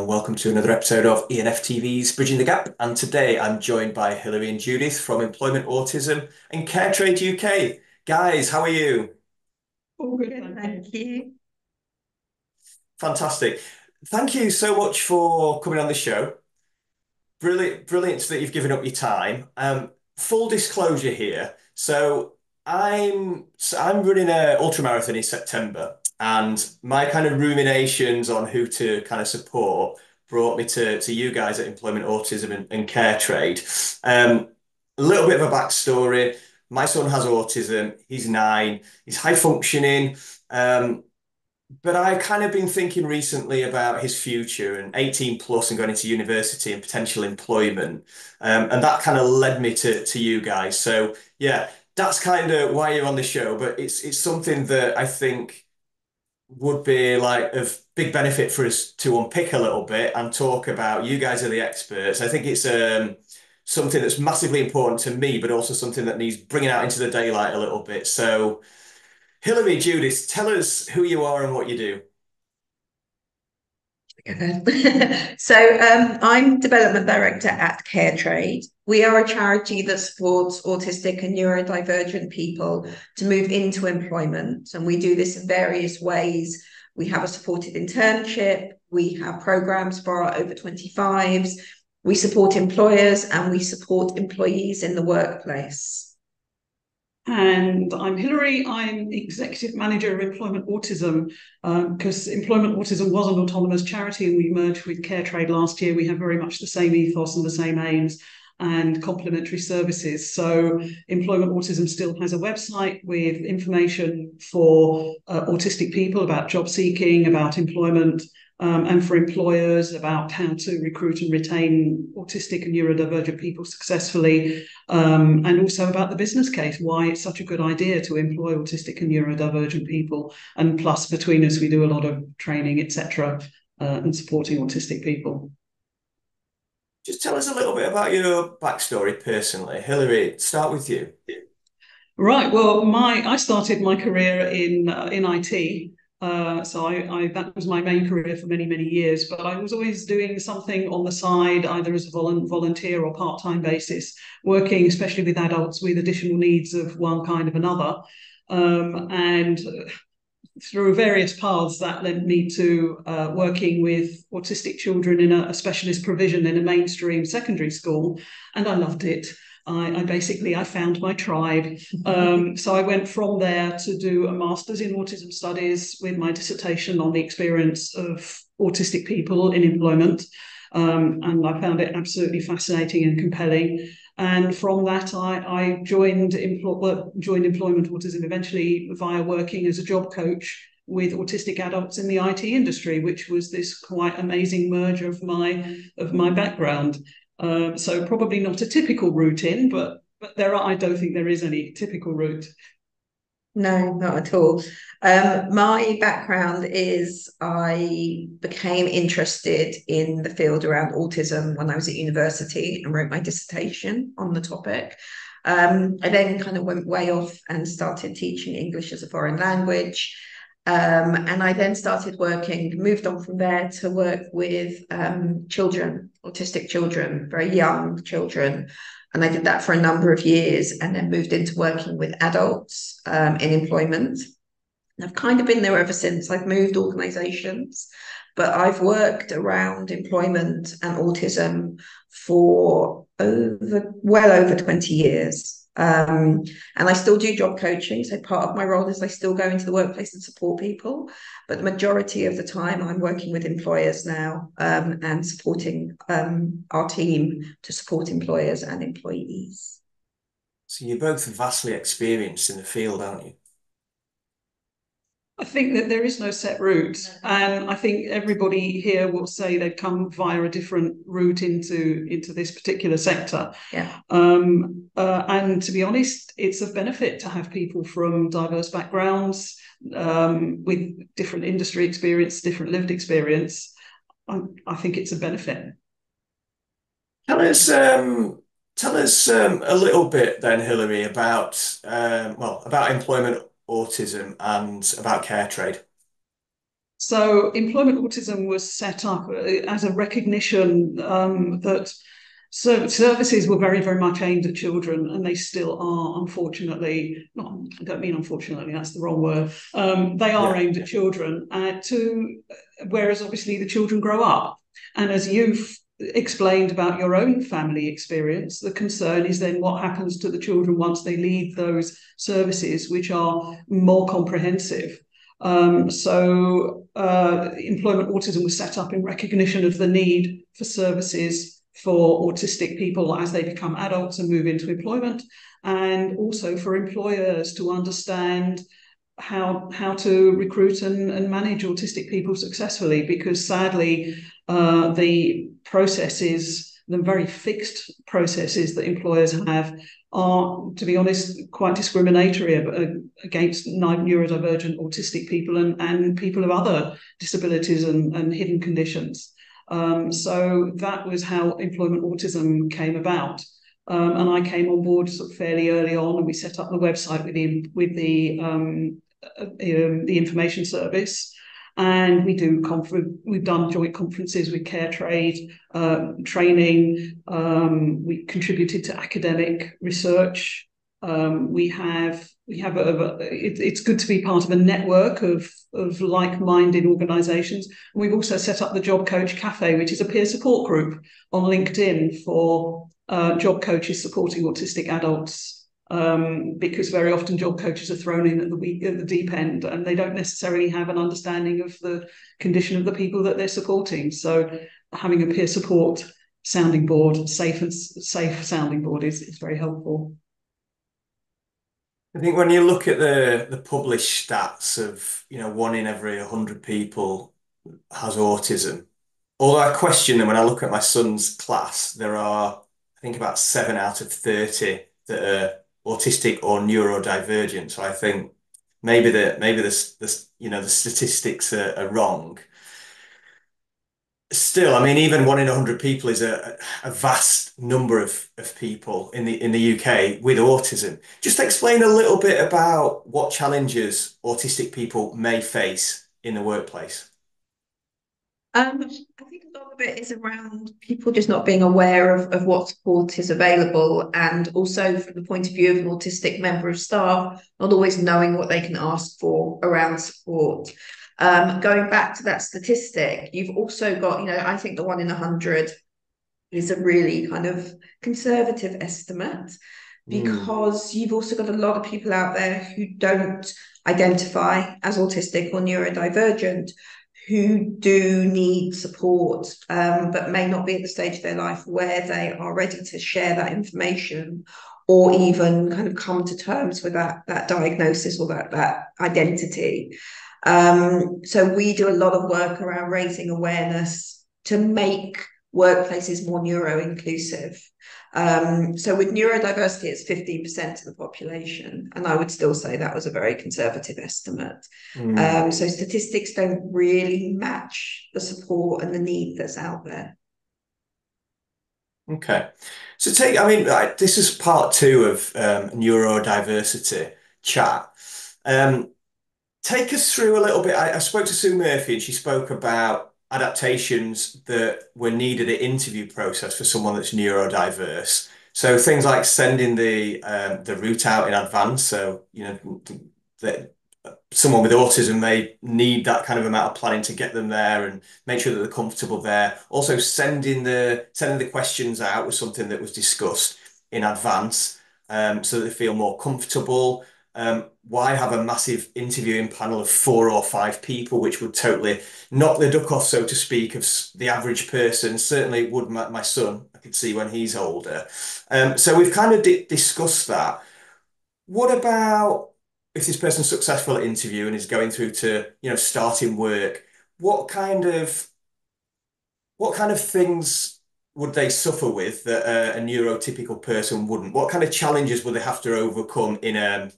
and welcome to another episode of E&F TV's Bridging the Gap. And today I'm joined by Hilary and Judith from Employment, Autism and Caretrade UK. Guys, how are you? All good, Good, thank you. Fantastic. Thank you so much for coming on the show. Brilliant, brilliant that you've given up your time. Full disclosure here. So I'm running an ultramarathon in September, and my kind of ruminations on who to kind of support brought me to you guys at Employment, Autism and Care Trade. A little bit of a backstory. My son has autism. He's 9. He's high functioning. Um, but I kind of been thinking recently about his future and 18 plus and going into university and potential employment. And that kind of led me to you guys. So yeah, that's kind of why you're on the show. But it's something that I think would be like of big benefit for us to unpick a little bit and talk about. You guys are the experts. I think it's something that's massively important to me, but also something that needs bringing out into the daylight a little bit. So Hilary, Judith, tell us who you are and what you do. I'm Development Director at Caretrade. We are a charity that supports autistic and neurodivergent people to move into employment, and we do this in various ways. We have a supported internship, we have programs for our over 25s, we support employers, and we support employees in the workplace. And I'm Hilary. I'm Executive Manager of Employment Autism because Employment Autism was an autonomous charity and we merged with Caretrade last year. We have very much the same ethos and the same aims and complementary services. So Employment Autism still has a website with information for autistic people about job seeking, about employment, and for employers about how to recruit and retain autistic and neurodivergent people successfully, and also about the business case, why it's such a good idea to employ autistic and neurodivergent people. And plus, between us, we do a lot of training, etc., and supporting autistic people. Just tell us a little bit about your backstory personally. Hilary, start with you. Right. Well, I started my career in IT. So that was my main career for many, many years. But I was always doing something on the side, either as a volunteer or part-time basis, working especially with adults with additional needs of one kind of another. And through various paths, that led me to working with autistic children in a specialist provision in a mainstream secondary school, and I loved it. I found my tribe. So I went from there to do a master's in autism studies with my dissertation on the experience of autistic people in employment. And I found it absolutely fascinating and compelling. And from that, I joined Employment Autism eventually via working as a job coach with autistic adults in the IT industry, which was this quite amazing merge of my background. So probably not a typical route in, but I don't think there is any typical route. No, not at all. My background is I became interested in the field around autism when I was at university and wrote my dissertation on the topic. I then kind of went way off and started teaching English as a foreign language. And I then started moved on from there to work with children, autistic children, very young children. And I did that for a number of years and then moved into working with adults in employment. And I've kind of been there ever since. I've moved organisations, but I've worked around employment and autism for well over 20 years. And I still do job coaching. So part of my role is I still go into the workplace and support people. But the majority of the time I'm working with employers now, and supporting our team to support employers and employees. So you're both vastly experienced in the field, aren't you? I think that there is no set route, and I think everybody here will say they come via a different route into this particular sector. Yeah. And to be honest, it's of benefit to have people from diverse backgrounds, with different industry experience, different lived experience. I think it's a benefit. Tell us, a little bit then, Hilary, about employment, autism, and about care trade. So employment autism was set up as a recognition that services were very, very much aimed at children, and they still are, unfortunately. Not, I don't mean unfortunately, that's the wrong word. They are aimed at children, whereas obviously the children grow up. And as you've explained about your own family experience, the concern is then what happens to the children once they leave those services, which are more comprehensive. Employment autism was set up in recognition of the need for services for autistic people as they become adults and move into employment, and also for employers to understand how to recruit and manage autistic people successfully, because sadly the very fixed processes that employers have are, to be honest, quite discriminatory against neurodivergent autistic people and people of other disabilities and hidden conditions. So that was how employment autism came about. And I came on board sort of fairly early on, and we set up the website with the information service. And we've done joint conferences with Care Trade, training. We contributed to academic research. It's good to be part of a network of like-minded organisations. And we've also set up the Job Coach Cafe, which is a peer support group on LinkedIn for job coaches supporting autistic adults. Because very often job coaches are thrown in at the deep end, and they don't necessarily have an understanding of the condition of the people that they're supporting. So having a peer support sounding board, safe sounding board, is very helpful. I think when you look at the published stats of, 1 in every 100 people has autism, although I question them when I look at my son's class, there are, I think, about 7 out of 30 that are autistic or neurodivergent. So I think maybe the statistics are wrong. Still, I mean, even 1 in 100 people is a vast number of people in the UK with autism. Just explain a little bit about what challenges autistic people may face in the workplace. I think a lot of it is around people just not being aware of what support is available, and also from the point of view of an autistic member of staff, not always knowing what they can ask for around support. Going back to that statistic, you've also got, I think the 1 in 100 is a really kind of conservative estimate, because you've also got a lot of people out there who don't identify as autistic or neurodivergent, who do need support, but may not be at the stage of their life where they are ready to share that information, or even kind of come to terms with that diagnosis or that identity. So we do a lot of work around raising awareness to make workplaces more neuro-inclusive. So with neurodiversity, it's 15% of the population, and I would still say that was a very conservative estimate. So statistics don't really match the support and the need that's out there. Okay. So this is part 2 of neurodiversity chat. Take us through a little bit. I spoke to Sue Murphy, and she spoke about adaptations that were needed at interview process for someone that's neurodiverse. So things like sending the route out in advance. So, that someone with autism may need that kind of amount of planning to get them there and make sure that they're comfortable there. Also sending the questions out was something that was discussed in advance, so that they feel more comfortable. Why have a massive interviewing panel of 4 or 5 people, which would totally knock the duck off, so to speak, of the average person? Certainly would my son, I could see when he's older. So we've kind of discussed that. What about if this person's successful at interview and is going through to, starting work? What kind of things would they suffer with that a neurotypical person wouldn't? What kind of challenges would they have to overcome in a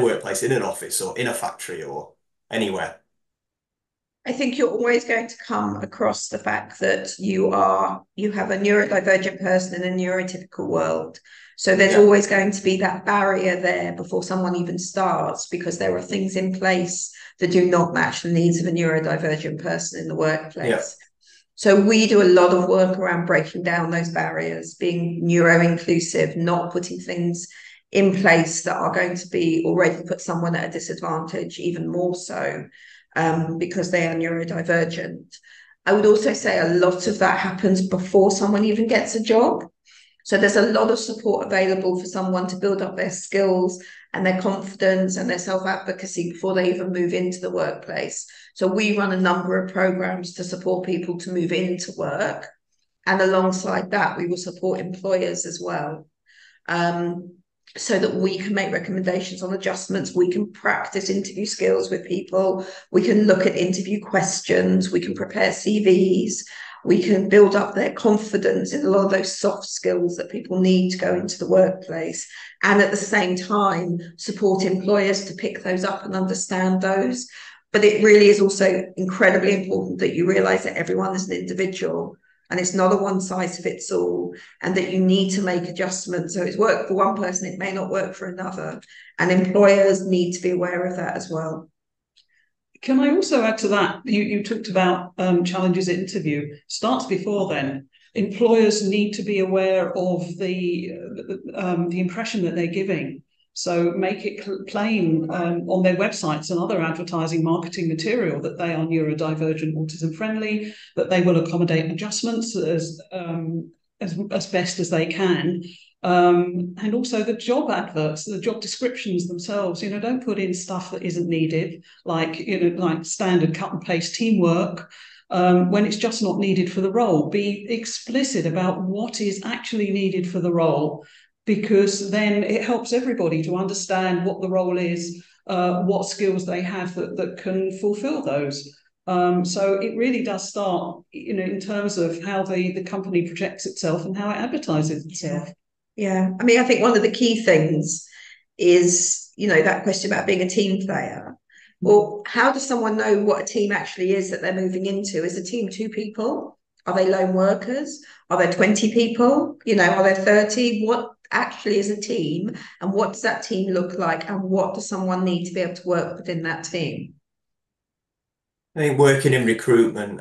workplace, in an office, or in a factory, or anywhere? I think you're always going to come across the fact that you have a neurodivergent person in a neurotypical world. So there's always going to be that barrier there before someone even starts, because there are things in place that do not match the needs of a neurodivergent person in the workplace. Yeah. So we do a lot of work around breaking down those barriers, being neuro-inclusive, not putting things in place that are going to be already put someone at a disadvantage, even more so, because they are neurodivergent. I would also say a lot of that happens before someone even gets a job. So there's a lot of support available for someone to build up their skills and their confidence and their self-advocacy before they even move into the workplace. So we run a number of programs to support people to move into work. And alongside that, we will support employers as well. So that we can make recommendations on adjustments, we can practice interview skills with people, we can look at interview questions, we can prepare CVs, we can build up their confidence in a lot of those soft skills that people need to go into the workplace, and at the same time support employers to pick those up and understand those. But it really is also incredibly important that you realise that everyone is an individual, and it's not a one size fits all, and that you need to make adjustments. So it's worked for one person, it may not work for another, and employers need to be aware of that as well. Can I also add to that? You talked about challenges at interview. Starts before then. Employers need to be aware of the impression that they're giving. So make it plain on their websites and other advertising marketing material that they are neurodivergent, autism friendly, that they will accommodate adjustments as best as they can. And also the job adverts, the job descriptions themselves, don't put in stuff that isn't needed, like standard cut and paste teamwork, when it's just not needed for the role. Be explicit about what is actually needed for the role, because then it helps everybody to understand what the role is, what skills they have that can fulfill those. So it really does start, in terms of how the company projects itself and how it advertises itself. Yeah. I mean, I think one of the key things is, that question about being a team player. Well, how does someone know what a team actually is that they're moving into? Is a team 2 people? Are they lone workers? Are there 20 people? Are there 30? What actually is a team, and what does that team look like, and what does someone need to be able to work within that team? I think working in recruitment,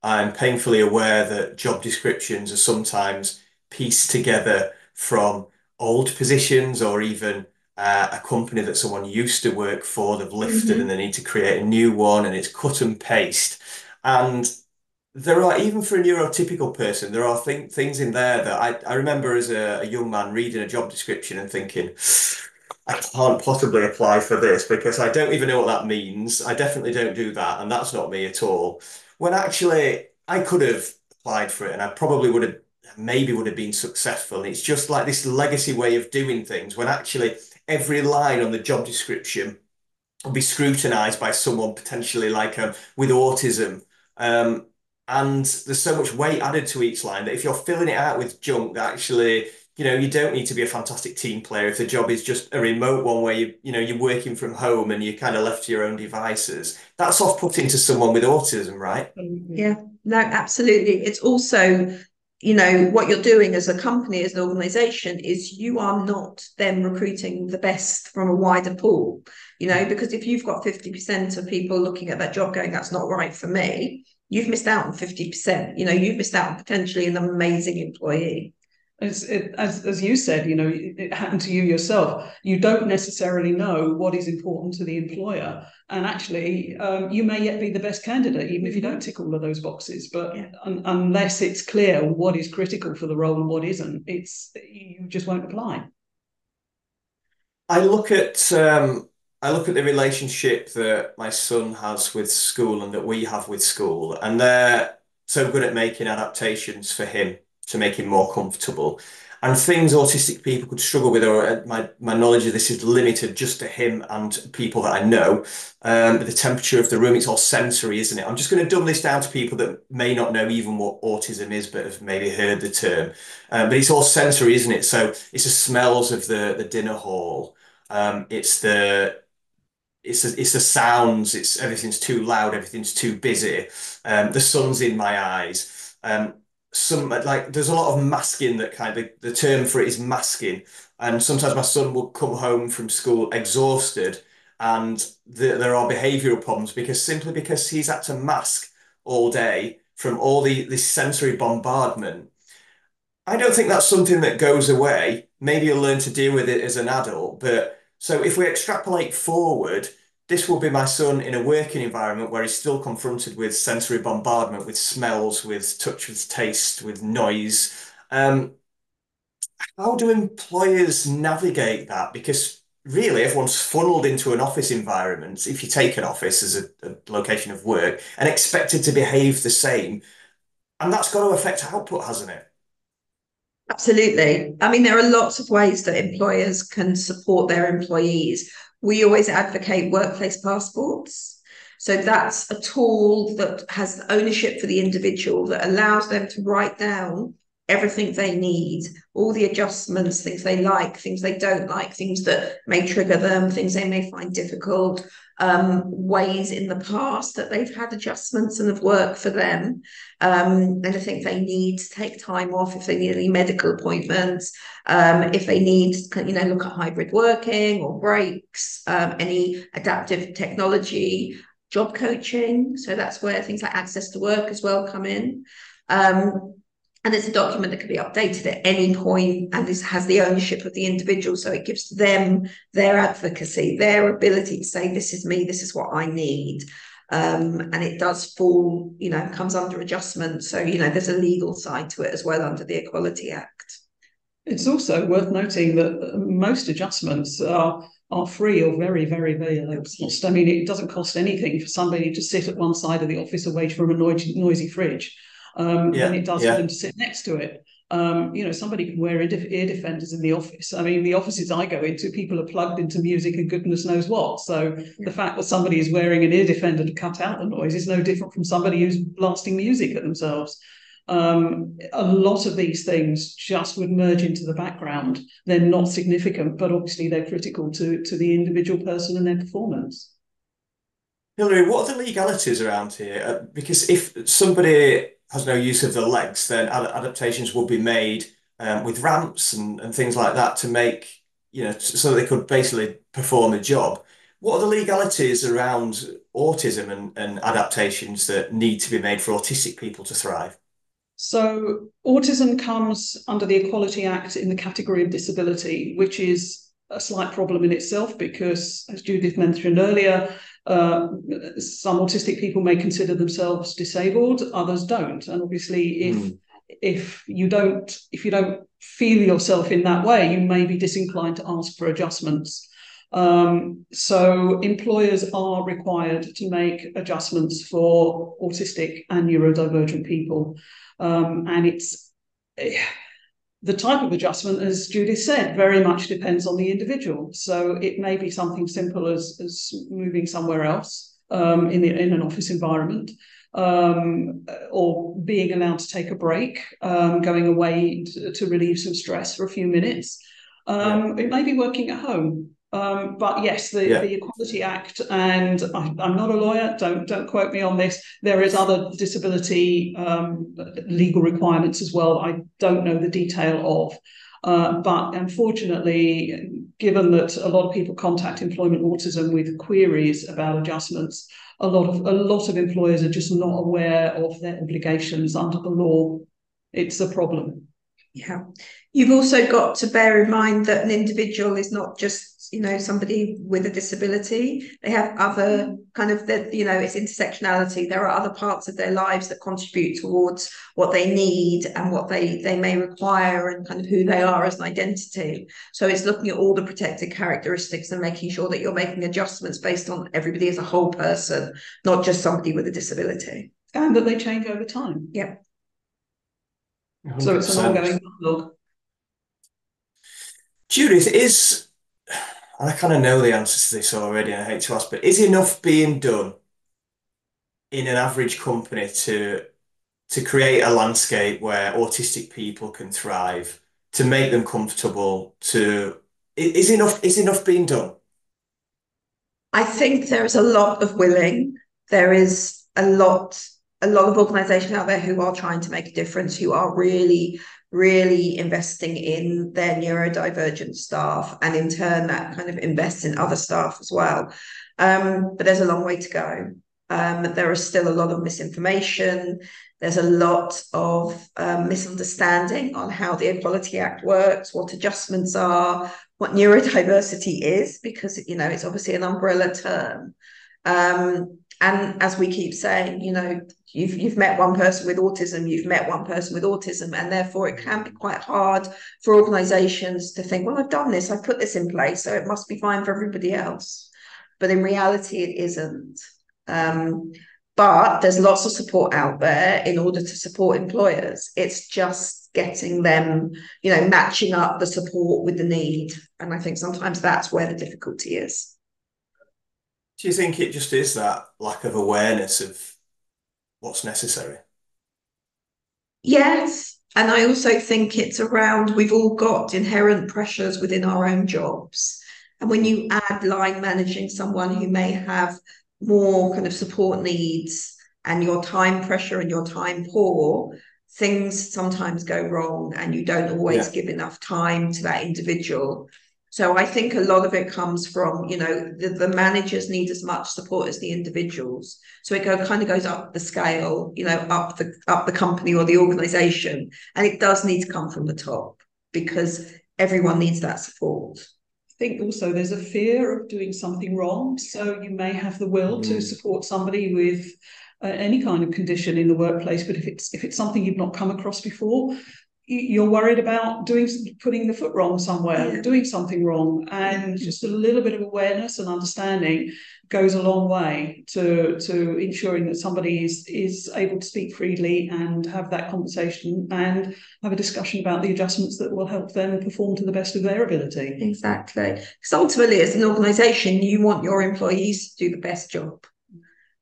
I'm painfully aware that job descriptions are sometimes pieced together from old positions, or even a company that someone used to work for, they've lifted and they need to create a new one, and it's cut and paste. And there are, even for a neurotypical person, there are things in there that I remember as a young man reading a job description and thinking, I can't possibly apply for this because I don't even know what that means. I definitely don't do that, and that's not me at all. When actually I could have applied for it, and I probably would have been successful. And it's just like this legacy way of doing things, when actually every line on the job description will be scrutinized by someone potentially like with autism. And there's so much weight added to each line that if you're filling it out with junk, that actually, you don't need to be a fantastic team player if the job is just a remote one where you're working from home and you're kind of left to your own devices. That's off-putting to someone with autism, right? Yeah, no, absolutely. It's also, what you're doing as a company, as an organization, is you are not then recruiting the best from a wider pool, because if you've got 50% of people looking at that job going, that's not right for me, you've missed out on 50%. You've missed out on potentially an amazing employee. As you said, it happened to you yourself. You don't necessarily know what is important to the employer, and actually, you may yet be the best candidate, even if you don't tick all of those boxes. But unless it's clear what is critical for the role and what isn't, you just won't apply. I look at the relationship that my son has with school and that we have with school, and they're so good at making adaptations for him to make him more comfortable. And things autistic people could struggle with, or my knowledge of this is limited just to him and people that I know. The temperature of the room, it's all sensory, isn't it? I'm just going to dumb this down to people that may not know even what autism is, but have maybe heard the term. But it's all sensory, isn't it? So it's the smells of the dinner hall. It's the it's the sounds, it's everything's too loud, everything's too busy. The sun's in my eyes. Some like there's a lot of masking that kind of the term for it is masking. And sometimes my son will come home from school exhausted, and there are behavioural problems because simply because he's had to mask all day from all this sensory bombardment. I don't think that's something that goes away. Maybe you'll learn to deal with it as an adult. But so if we extrapolate forward, this will be my son in a working environment where he's still confronted with sensory bombardment, with smells, with touch, with taste, with noise. How do employers navigate that? Because really, everyone's funneled into an office environment, if you take an office as a location of work, and expected to behave the same. And that's got to affect output, hasn't it? Absolutely. I mean, there are lots of ways that employers can support their employees. We always advocate workplace passports. So that's a tool that has ownership for the individual that allows them to write down everything they need, all the adjustments, things they like, things they don't like, things that may trigger them, things they may find difficult, ways in the past that they've had adjustments and have worked for them. And I think they need to take time off if they need any medical appointments, if they need, look at hybrid working or breaks, any adaptive technology, job coaching. So that's where things like access to work as well come in. And it's a document that can be updated at any point, and this has the ownership of the individual. So it gives them their advocacy, their ability to say, this is me, this is what I need. And it does fall, comes under adjustment. So, there's a legal side to it as well under the Equality Act. It's also worth noting that most adjustments are free or very, very, very low cost. I mean, it doesn't cost anything for somebody to sit at one side of the office away from a noisy fridge. Than it does for them to sit next to it. Somebody can wear ear defenders in the office. I mean, the offices I go into, people are plugged into music and goodness knows what. So the fact that somebody is wearing an ear defender to cut out the noise is no different from somebody who's blasting music at themselves. A lot of these things just would merge into the background. They're not significant, but obviously they're critical to the individual person and their performance. Hilary, what are the legalities around here? Because if somebody has no use of the legs, then adaptations will be made with ramps and things like that to make, so they could basically perform a job. What are the legalities around autism and adaptations that need to be made for autistic people to thrive? So autism comes under the Equality Act in the category of disability, which is a slight problem in itself because, as Judith mentioned earlier, some autistic people may consider themselves disabled, others don't. And obviously, if you don't feel yourself in that way, you may be disinclined to ask for adjustments. So employers are required to make adjustments for autistic and neurodivergent people. And it's the type of adjustment, as Judith said, very much depends on the individual. So it may be something simple as moving somewhere else in an office environment, or being allowed to take a break, going away to relieve some stress for a few minutes. It may be working at home. But yes, the Equality Act, and I'm not a lawyer, don't quote me on this. There is other disability legal requirements as well. I don't know the detail of, but unfortunately, given that a lot of people contact Employment Autism with queries about adjustments, a lot of employers are just not aware of their obligations under the law. It's a problem. Yeah. You've also got to bear in mind that an individual is not just, somebody with a disability. They have other kind of, it's intersectionality. There are other parts of their lives that contribute towards what they need and what they may require and kind of who they are as an identity. So it's looking at all the protected characteristics and making sure that you're making adjustments based on everybody as a whole person, not just somebody with a disability. And that they change over time. Yep. 100%. So it's an ongoing dialogue. Judith, I kind of know the answer to this already, and I hate to ask, but is enough being done in an average company to create a landscape where autistic people can thrive, to make them comfortable, is enough being done? I think there is a lot of willing. There is a lot of organisations out there who are trying to make a difference, who are really, really investing in their neurodivergent staff, and in turn that kind of invests in other staff as well. But there's a long way to go. There is still a lot of misinformation. There's a lot of misunderstanding on how the Equality Act works, what adjustments are, what neurodiversity is, because, you know, it's obviously an umbrella term. And as we keep saying, you know, you've met one person with autism, you've met one person with autism, and therefore it can be quite hard for organisations to think, well, I've done this, I've put this in place, so it must be fine for everybody else. But in reality, it isn't. But there's lots of support out there in order to support employers. It's just getting them, you know, matching up the support with the need. And I think sometimes that's where the difficulty is. Do you think it just is that lack of awareness of what's necessary? Yes. And I also think it's around, we've all got inherent pressures within our own jobs. And when you add line managing someone who may have more kind of support needs, and your time pressure and your time poor, things sometimes go wrong, and you don't always give enough time to that individual. So I think a lot of it comes from, you know, the managers need as much support as the individuals. So it kind of goes up the scale, you know, up the company or the organization. And it does need to come from the top, because everyone needs that support. I think also there's a fear of doing something wrong. So you may have the will to support somebody with any kind of condition in the workplace, but if it's something you've not come across before, you're worried about putting the foot wrong somewhere, doing something wrong. And just a little bit of awareness and understanding goes a long way to ensuring that somebody is able to speak freely and have that conversation and have a discussion about the adjustments that will help them perform to the best of their ability. Exactly. Because ultimately, as an organisation, you want your employees to do the best job.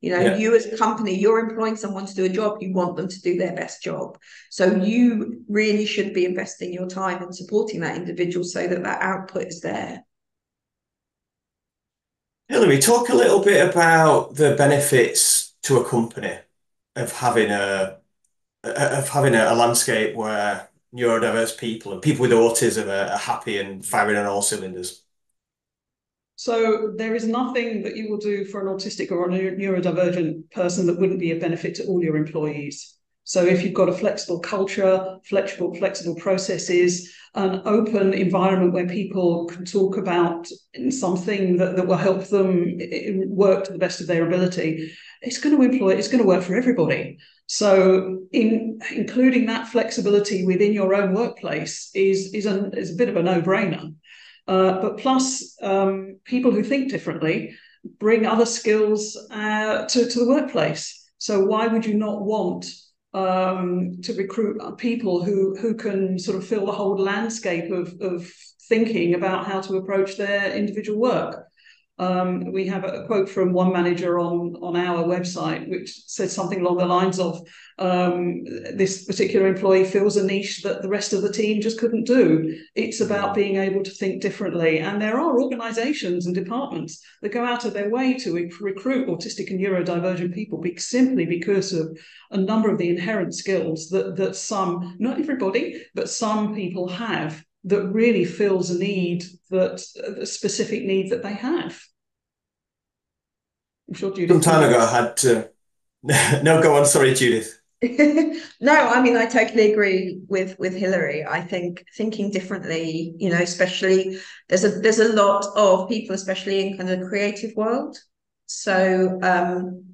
You know, you as a company, you're employing someone to do a job, you want them to do their best job. So you really should be investing your time in supporting that individual so that that output is there. Hilary, talk a little bit about the benefits to a company of having a landscape where neurodiverse people and people with autism are happy and firing on all cylinders. So there is nothing that you will do for an autistic or a neurodivergent person that wouldn't be a benefit to all your employees. So if you've got a flexible culture, flexible processes, an open environment where people can talk about something that will help them work to the best of their ability, it's going to work for everybody. So including that flexibility within your own workplace is a bit of a no-brainer. But plus, people who think differently bring other skills to the workplace. So why would you not want to recruit people who can sort of fill the whole landscape of thinking about how to approach their individual work? We have a quote from one manager on our website, which says something along the lines of, this particular employee fills a niche that the rest of the team just couldn't do. It's about being able to think differently. And there are organisations and departments that go out of their way to recruit autistic and neurodivergent people simply because of a number of the inherent skills that some, not everybody, but some people have, that really fills a specific need that they have. I'm sure Judith. Some time ago, I had to. No, go on. Sorry, Judith. No, I mean, I totally agree with Hilary. I think thinking differently, you know, especially there's a lot of people, especially in kind of the creative world. So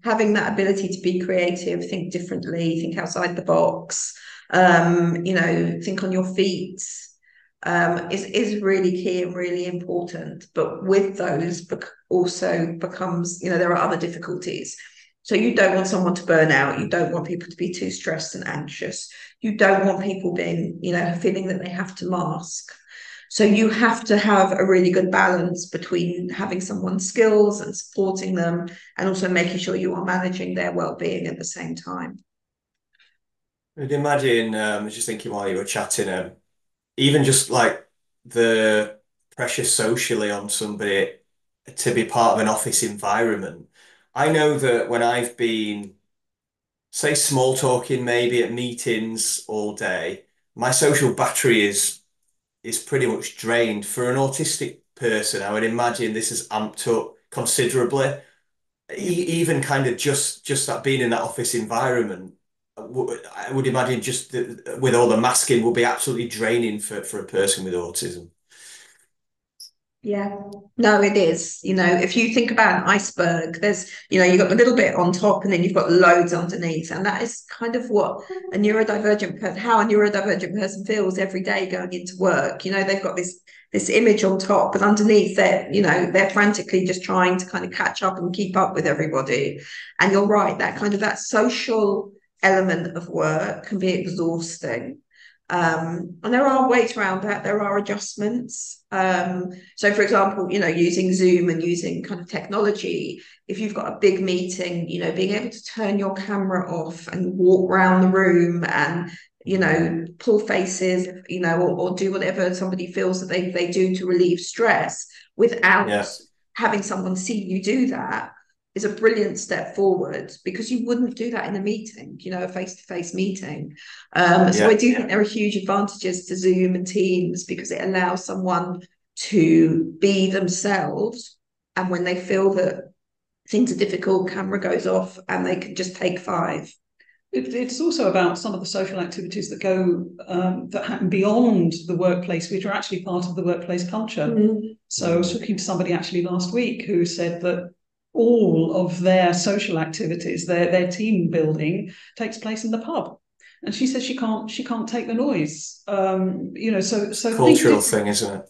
having that ability to be creative, think differently, think outside the box, you know, think on your feet, is really key and really important. But with those also becomes, you know, there are other difficulties. So you don't want someone to burn out. You don't want people to be too stressed and anxious. You don't want people being, you know, feeling that they have to mask. So you have to have a really good balance between having someone's skills and supporting them, and also making sure you are managing their well-being at the same time. I'd imagine, I was just thinking while you were chatting, even just like the pressure socially on somebody to be part of an office environment. I know that when I've been, say, small talking maybe at meetings all day, my social battery is pretty much drained. For an autistic person, I would imagine this has amped up considerably. Even kind of just that being in that office environment, I would imagine just with all the masking will be absolutely draining for a person with autism. Yeah, no, it is. If you think about an iceberg, there's, you've got a little bit on top and then you've got loads underneath. And that is kind of what how a neurodivergent person feels every day going into work. They've got this image on top, but underneath they're frantically just trying to kind of catch up and keep up with everybody. And you're right, that social element of work can be exhausting. And there are ways around that. There are adjustments. So, for example, using Zoom and using kind of technology, if you've got a big meeting, being able to turn your camera off and walk around the room and, pull faces, or do whatever somebody feels that they do to relieve stress without Yeah. having someone see you do that is a brilliant step forward, because you wouldn't do that in a meeting, a face-to-face meeting. So I do think there are huge advantages to Zoom and Teams, because it allows someone to be themselves. And when they feel that things are difficult, camera goes off and they can just take five. It's also about some of the social activities that go that happen beyond the workplace, which are actually part of the workplace culture. So I was talking to somebody actually last week who said that all of their social activities, their team building, takes place in the pub, and she says she can't take the noise. So Cultural thing, isn't it?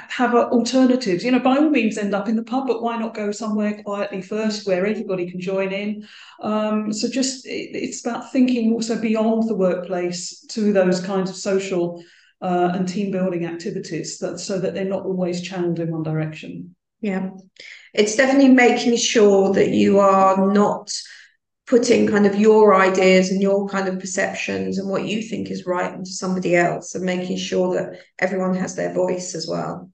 Have alternatives. By all means, end up in the pub, but why not go somewhere quietly first where everybody can join in? It's about thinking also beyond the workplace to those kinds of social and team building activities, so that they're not always channeled in one direction. Yeah, it's definitely making sure that you are not putting kind of your ideas and your kind of perceptions and what you think is right into somebody else, and making sure that everyone has their voice as well.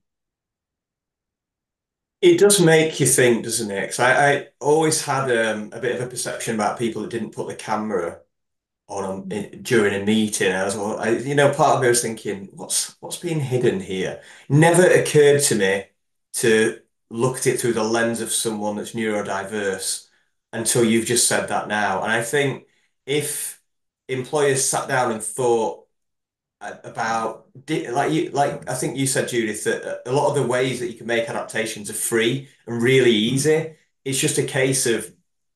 It does make you think, doesn't it? Because I always had a bit of a perception about people that didn't put the camera on during a meeting. Part of me was thinking, what's being hidden here? Never occurred to me to look at it through the lens of someone that's neurodiverse until you've just said that now. And I think if employers sat down and thought about like I think you said, Judith, that a lot of the ways that you can make adaptations are free and really easy. It's just a case of,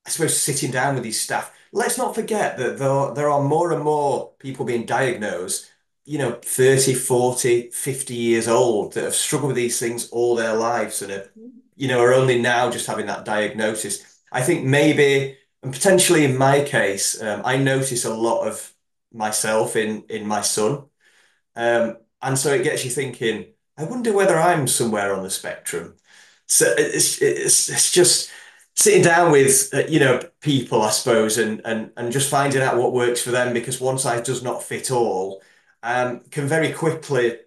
I suppose, sitting down with these staff. Let's not forget that there are more and more people being diagnosed, 30, 40, 50 years old, that have struggled with these things all their lives and are only now just having that diagnosis. I think maybe, and potentially in my case, I notice a lot of myself in my son. And so it gets you thinking, I wonder whether I'm somewhere on the spectrum. So it's just sitting down with people, I suppose, and just finding out what works for them, because one size does not fit all, can very quickly,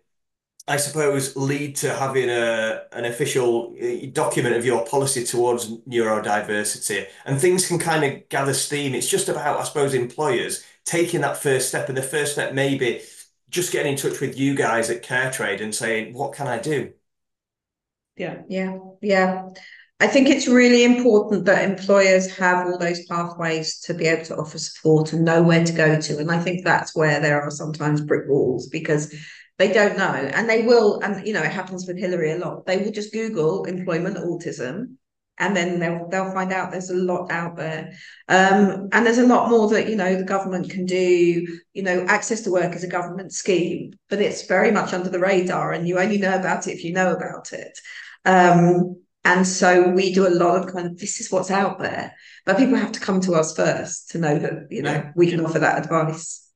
I suppose, lead to having an official document of your policy towards neurodiversity, and things can kind of gather steam. It's just about, I suppose, employers taking that first step, and the first step maybe just getting in touch with you guys at CareTrade and saying, what can I do? Yeah. I think it's really important that employers have all those pathways to be able to offer support and know where to go to. And I think that's where there are sometimes brick walls, because they don't know. And they will, and it happens with Hilary a lot. They will just Google employment autism, and then they'll find out there's a lot out there. And there's a lot more that, the government can do. Access to work is a government scheme, but it's very much under the radar, and you only know about it if you know about it. And so we do a lot of kind of, this is what's out there, but people have to come to us first to know that, we can offer that advice.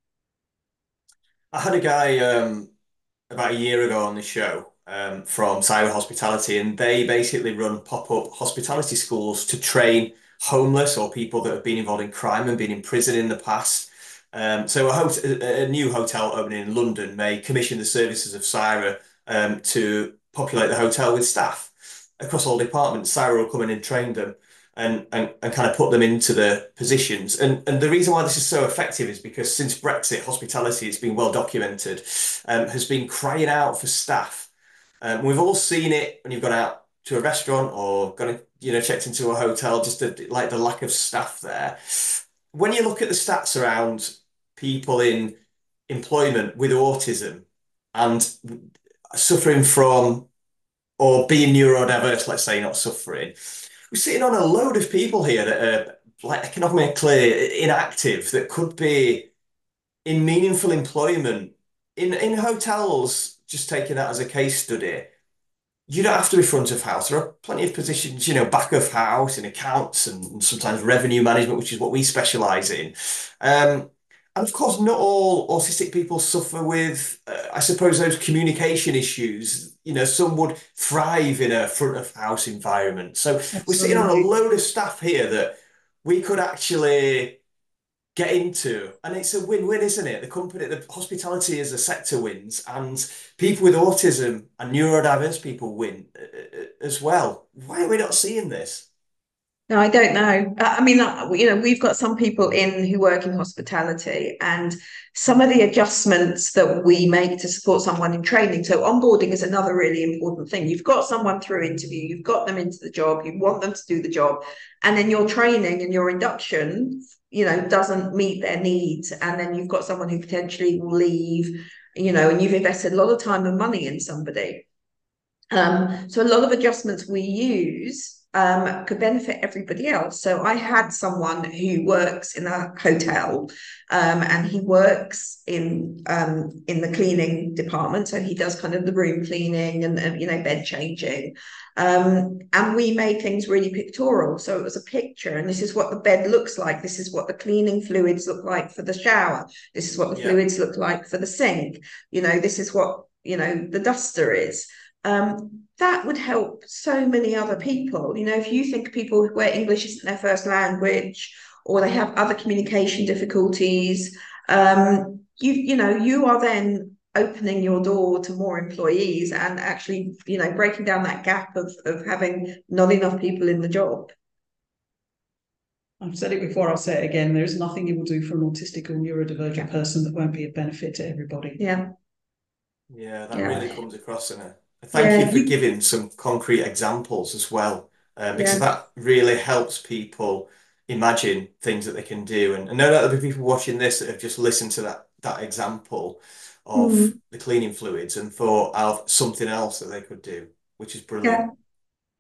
I had a guy about a year ago on the show from Cyber Hospitality, and they basically run pop-up hospitality schools to train homeless or people that have been involved in crime and been in prison in the past. So a new hotel opening in London may commission the services of Cyber to populate the hotel with staff across all departments. Sarah will come in and train them and kind of put them into the positions. And the reason why this is so effective is because since Brexit, hospitality, it's been well documented, has been crying out for staff. We've all seen it when you've gone out to a restaurant or gone, checked into a hotel, just like the lack of staff there. When you look at the stats around people in employment with autism and suffering from or being neurodiverse, let's say, not suffering, we're sitting on a load of people here that are like economically inactive that could be in meaningful employment in hotels. Just taking that as a case study, you don't have to be front of house. There are plenty of positions, back of house in accounts and sometimes revenue management, which is what we specialize in. And of course, not all autistic people suffer with, I suppose, those communication issues. Some would thrive in a front of house environment. So we're sitting on a Absolutely. load of staff here that we could actually get into, and it's a win-win, isn't it? The hospitality as a sector wins, and people with autism and neurodiverse people win as well. Why are we not seeing this? No, I don't know. I mean, we've got some people in who work in hospitality, and some of the adjustments that we make to support someone in training. So onboarding is another really important thing. You've got someone through interview, you've got them into the job, you want them to do the job, and then your training and your induction, doesn't meet their needs, and then you've got someone who potentially will leave, and you've invested a lot of time and money in somebody. So a lot of adjustments we use could benefit everybody else. So I had someone who works in a hotel, and he works in the cleaning department. So he does kind of the room cleaning and bed changing. And we made things really pictorial. So it was a picture, and this is what the bed looks like. This is what the cleaning fluids look like for the shower. This is what the fluids look like for the sink. This is what the duster is. That would help so many other people. If you think people where English isn't their first language, or they have other communication difficulties, you are then opening your door to more employees and actually, breaking down that gap of having not enough people in the job. I've said it before, I'll say it again. There is nothing you will do for an autistic or neurodivergent person that won't be a benefit to everybody. Yeah. Yeah, that really comes across in it. Yeah. Thank you for giving some concrete examples as well, because Yeah. that really helps people imagine things that they can do. And I know that there'll be people watching this that have just listened to that example of Mm. the cleaning fluids and thought of something else that they could do, which is Yeah. brilliant.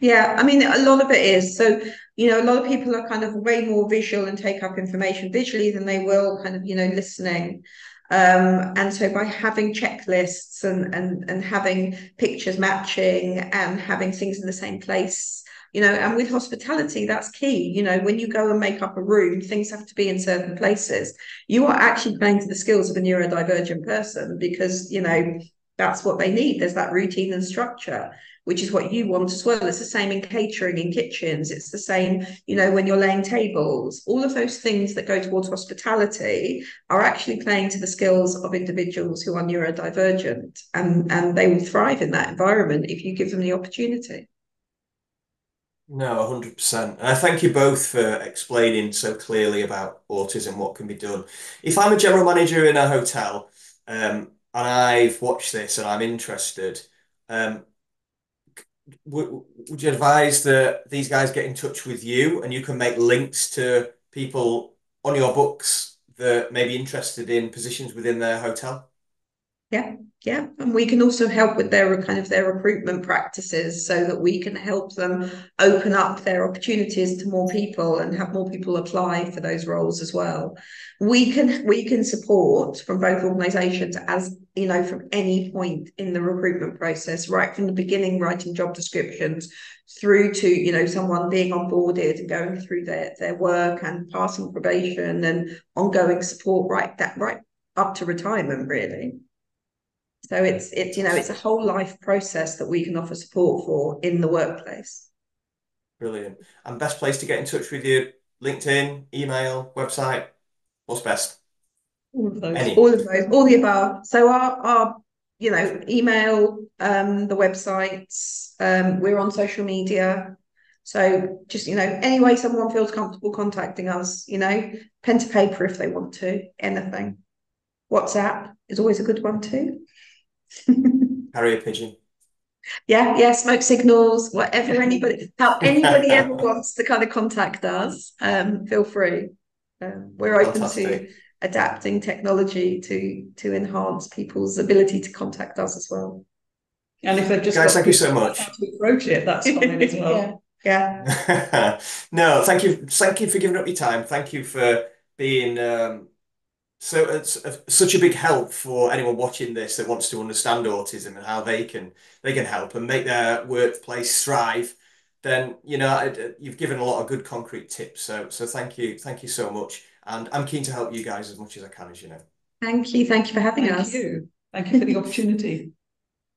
Yeah, I mean, a lot of it is. So, a lot of people are kind of way more visual and take up information visually than they will kind of, listening. And so by having checklists and having pictures matching and having things in the same place, and with hospitality, that's key. When you go and make up a room, things have to be in certain places. You are actually playing to the skills of a neurodivergent person because, that's what they need. There's that routine and structure, which is what you want as well. It's the same in catering, in kitchens. It's the same, when you're laying tables. All of those things that go towards hospitality are actually playing to the skills of individuals who are neurodivergent, and they will thrive in that environment if you give them the opportunity. No, 100%. And I thank you both for explaining so clearly about autism, what can be done. If I'm a general manager in a hotel, and I've watched this and I'm interested, um, would you advise that these guys get in touch with you and you can make links to people on your books that may be interested in positions within their hotel? Yeah, yeah. And we can also help with their recruitment practices so that we can help them open up their opportunities to more people and have more people apply for those roles as well. We can support from both organisations, as from any point in the recruitment process, right from the beginning, writing job descriptions through to someone being onboarded and going through their work and passing probation and ongoing support, right up to retirement, really. So it's a whole life process that we can offer support for in the workplace. Brilliant. And best place to get in touch with you, LinkedIn, email, website, what's best? All of those. Any? All of those, all the above. So our email, the websites. We're on social media. So just, any way someone feels comfortable contacting us, pen to paper if they want to, anything. WhatsApp is always a good one too. Carrier pigeon. Yeah, smoke signals, whatever how anybody ever wants to kind of contact us, feel free. We're open Fantastic. to adapting technology to enhance people's ability to contact us as well. And if they've just Guys, got thank you so much. how to approach it, that's fine as well. Yeah. No, thank you. Thank you for giving up your time. Thank you for being such a big help for anyone watching this that wants to understand autism and how they can help and make their workplace thrive. Then you've given a lot of good concrete tips. So thank you so much. And I'm keen to help you guys as much as I can, as you know. Thank you for having us. Thank you for the opportunity.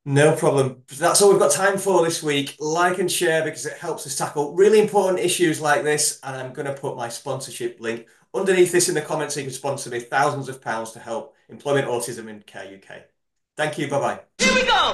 No problem. That's all we've got time for this week. Like and share because it helps us tackle really important issues like this. And I'm going to put my sponsorship link underneath this in the comments so you can sponsor me thousands of pounds to help Employment Autism in Care UK. Thank you. Bye-bye. Here we go!